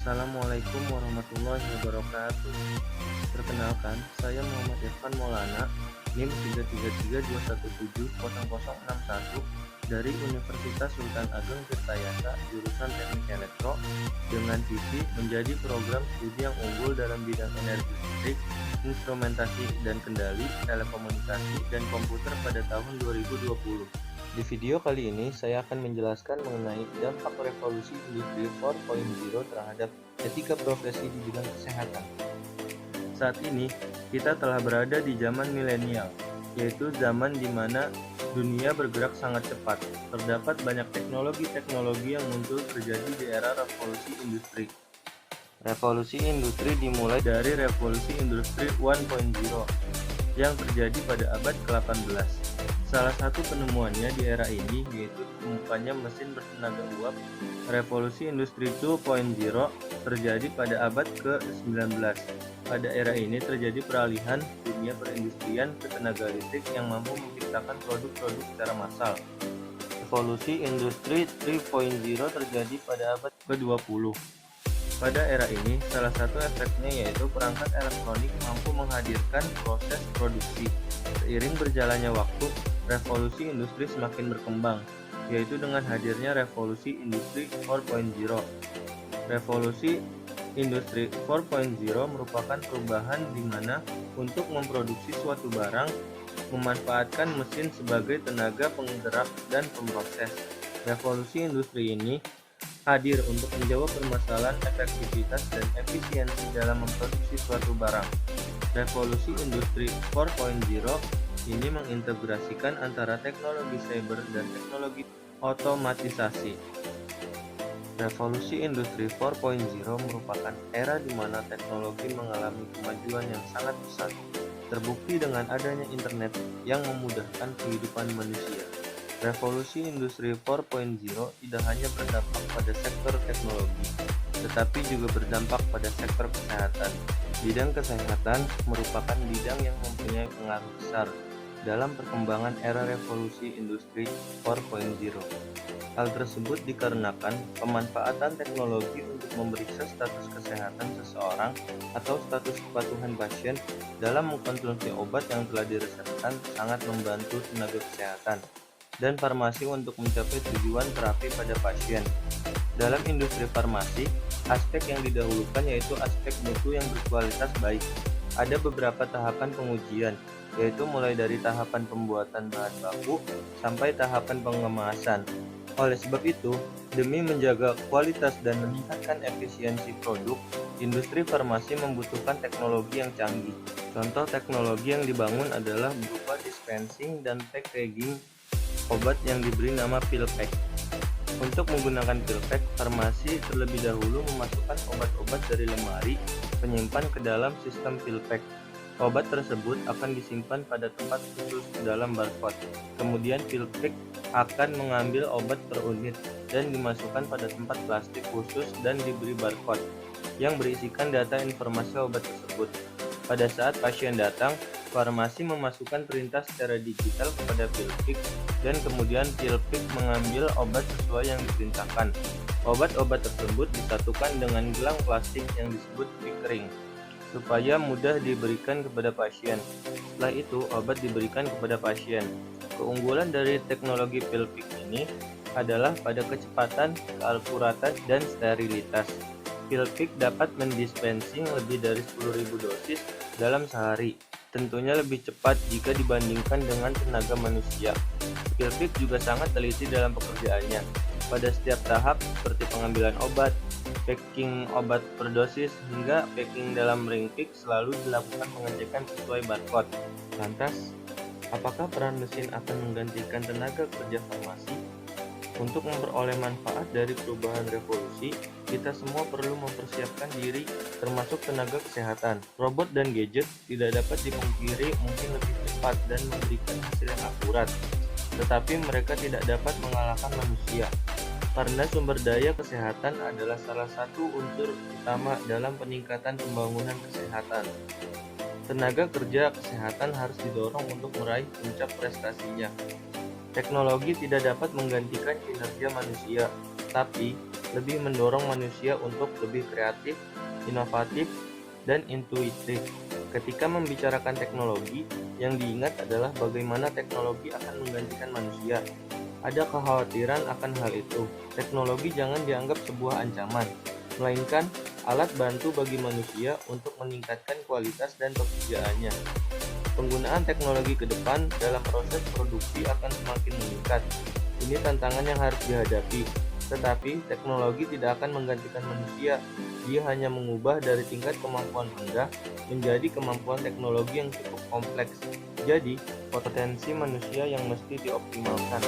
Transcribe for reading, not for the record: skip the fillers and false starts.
Assalamualaikum warahmatullahi wabarakatuh. Perkenalkan, saya Muhammad Irfan Maulana, NIM 33321700061 dari Universitas Sultan Ageng Tirtayasa, jurusan Teknik Elektro, dengan visi menjadi program studi yang unggul dalam bidang energi listrik, instrumentasi dan kendali, telekomunikasi, dan komputer pada tahun 2020. Di video kali ini, saya akan menjelaskan mengenai dampak revolusi industri 4.0 terhadap etika profesi di bidang kesehatan. Saat ini, kita telah berada di zaman milenial, yaitu zaman di mana dunia bergerak sangat cepat. Terdapat banyak teknologi-teknologi yang muncul terjadi di era revolusi industri. Revolusi industri dimulai dari revolusi industri 1.0 yang terjadi pada abad ke-18. Salah satu penemuannya di era ini yaitu ditemukannya mesin bertenaga uap. Revolusi industri 2.0 terjadi pada abad ke-19. Pada era ini terjadi peralihan dunia perindustrian ke tenaga listrik yang mampu menciptakan produk-produk secara massal. Revolusi industri 3.0 terjadi pada abad ke-20. Pada era ini, salah satu efeknya yaitu perangkat elektronik mampu menghadirkan proses produksi. Seiring berjalannya waktu, revolusi industri semakin berkembang, yaitu dengan hadirnya revolusi industri 4.0. Revolusi industri 4.0 merupakan perubahan di mana untuk memproduksi suatu barang, memanfaatkan mesin sebagai tenaga penggerak dan pemroses. Revolusi industri ini hadir untuk menjawab permasalahan efektivitas dan efisiensi dalam memproduksi suatu barang. Revolusi industri 4.0 ini mengintegrasikan antara teknologi cyber dan teknologi otomatisasi. Revolusi industri 4.0 merupakan era di mana teknologi mengalami kemajuan yang sangat pesat, terbukti dengan adanya internet yang memudahkan kehidupan manusia. Revolusi industri 4.0 tidak hanya berdampak pada sektor teknologi, tetapi juga berdampak pada sektor kesehatan. Bidang kesehatan merupakan bidang yang mempunyai pengaruh besar dalam perkembangan era revolusi industri 4.0. Hal tersebut dikarenakan pemanfaatan teknologi untuk memeriksa status kesehatan seseorang atau status kepatuhan pasien dalam mengkonsumsi obat yang telah diresepkan sangat membantu tenaga kesehatan dan farmasi untuk mencapai tujuan terapi pada pasien. Dalam industri farmasi, aspek yang didahulukan yaitu aspek mutu yang berkualitas baik. Ada beberapa tahapan pengujian, yaitu mulai dari tahapan pembuatan bahan baku sampai tahapan pengemasan. Oleh sebab itu, demi menjaga kualitas dan meningkatkan efisiensi produk, industri farmasi membutuhkan teknologi yang canggih. Contoh teknologi yang dibangun adalah berupa dispensing dan packaging obat yang diberi nama pill pack. Untuk menggunakan pill pack, farmasi terlebih dahulu memasukkan obat-obat dari lemari penyimpan ke dalam sistem pill pack. Obat tersebut akan disimpan pada tempat khusus dalam barcode. Kemudian pill pack akan mengambil obat per unit dan dimasukkan pada tempat plastik khusus dan diberi barcode yang berisikan data informasi obat tersebut. Pada saat pasien datang, farmasi memasukkan perintah secara digital kepada pill pack dan kemudian pill pack mengambil obat sesuai yang diperintahkan. Obat-obat tersebut disatukan dengan gelang plastik yang disebut pickering supaya mudah diberikan kepada pasien. Setelah itu, obat diberikan kepada pasien. Keunggulan dari teknologi pill pack ini adalah pada kecepatan, keakuratan, dan sterilitas. Pill pack dapat mendispensing lebih dari 10.000 dosis dalam sehari. Tentunya lebih cepat jika dibandingkan dengan tenaga manusia. Pill pack juga sangat teliti dalam pekerjaannya. Pada setiap tahap seperti pengambilan obat, packing obat per dosis, hingga packing dalam ring pack selalu dilakukan pengecekan sesuai barcode. Lantas, apakah peran mesin akan menggantikan tenaga kerja farmasi? Untuk memperoleh manfaat dari perubahan revolusi, kita semua perlu mempersiapkan diri, termasuk tenaga kesehatan. Robot dan gadget tidak dapat dipungkiri mungkin lebih cepat dan memberikan hasil yang akurat, tetapi mereka tidak dapat mengalahkan manusia, karena sumber daya kesehatan adalah salah satu unsur utama dalam peningkatan pembangunan kesehatan. Tenaga kerja kesehatan harus didorong untuk meraih puncak prestasinya. Teknologi tidak dapat menggantikan kinerja manusia, tapi lebih mendorong manusia untuk lebih kreatif, inovatif, dan intuitif. Ketika membicarakan teknologi, yang diingat adalah bagaimana teknologi akan menggantikan manusia. Ada kekhawatiran akan hal itu. Teknologi jangan dianggap sebuah ancaman, melainkan alat bantu bagi manusia untuk meningkatkan kualitas dan pekerjaannya. Penggunaan teknologi ke depan dalam proses produksi akan semakin meningkat. Ini tantangan yang harus dihadapi, tetapi teknologi tidak akan menggantikan manusia. Dia hanya mengubah dari tingkat kemampuan rendah menjadi kemampuan teknologi yang cukup kompleks. Jadi, potensi manusia yang mesti dioptimalkan.